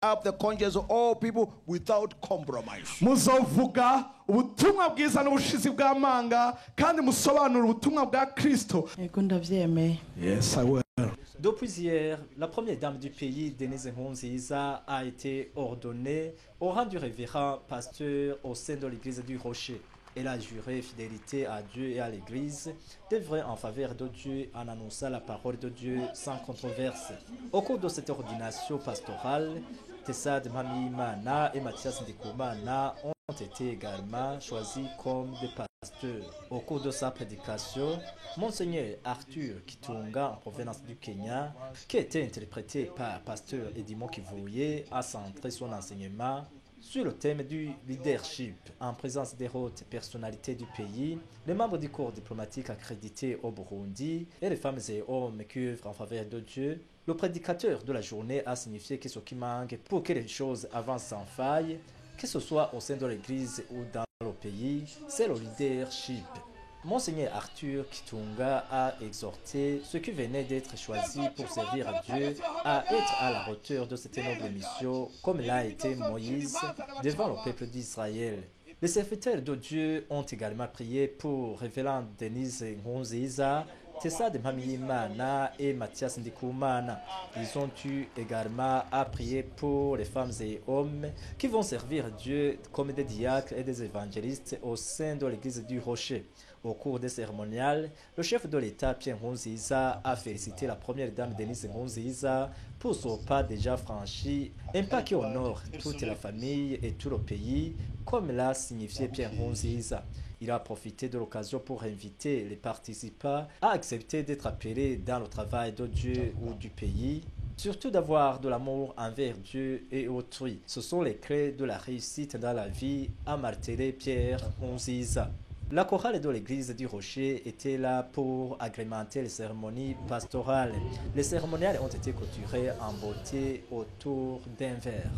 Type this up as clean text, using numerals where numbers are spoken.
up the conscience of all people without compromise. muzovuga ubutumwa bwiza n'ubushizi bw'amanga kandi musobanura ubutumwa bwa Kristo. Yego ndavyemeye. Yes, I will. Depuis hier, la première dame du pays, Denise Nkurunziza, a été ordonnée au rang du révérend pasteur au sein de l'église du Rocher. Elle a juré fidélité à Dieu et à l'église, d'œuvrer en faveur de Dieu en annonçant la parole de Dieu sans controverse. Au cours de cette ordination pastorale, Tessad Mamimana et Mathias Ndikumana ont été également choisis comme des pasteurs. Au cours de sa prédication, Monseigneur Arthur Kitunga, en provenance du Kenya, qui était interprété par pasteur Edimon Kivuye, a centré son enseignement sur le thème du leadership en présence des hautes personnalités du pays, les membres du corps diplomatique accrédité au Burundi et les femmes et hommes qui œuvrent en faveur de Dieu. Le prédicateur de la journée a signifié que ce qui manque pour que les choses avancent sans faille, que ce soit au sein de l'Église ou dans le pays, c'est le leadership. Monseigneur Arthur Kitunga a exhorté ceux qui venaient d'être choisis pour servir à Dieu à être à la hauteur de cette noble mission, comme l'a été Moïse devant le peuple d'Israël. Les serviteurs de Dieu ont également prié pour révérend Denise Nkurunziza, Tessad Mamiyimana et Mathias Ndikumana. Ils ont eu également à prier pour les femmes et hommes qui vont servir Dieu comme des diacres et des évangélistes au sein de l'église du Rocher. Au cours des cérémoniales, le chef de l'État, Pierre Nkurunziza, a félicité la première dame Denise Nkurunziza pour son pas déjà franchi, un pas qui honore toute la famille et tout le pays, comme l'a signifié Pierre Nkurunziza. Il a profité de l'occasion pour inviter les participants à accepter d'être appelés dans le travail de Dieu ou du pays, surtout d'avoir de l'amour envers Dieu et autrui. Ce sont les clés de la réussite dans la vie, a martelé Pierre Nkurunziza. La chorale de l'église du Rocher était là pour agrémenter les cérémonies pastorales. Les cérémoniales ont été clôturées en beauté autour d'un verre.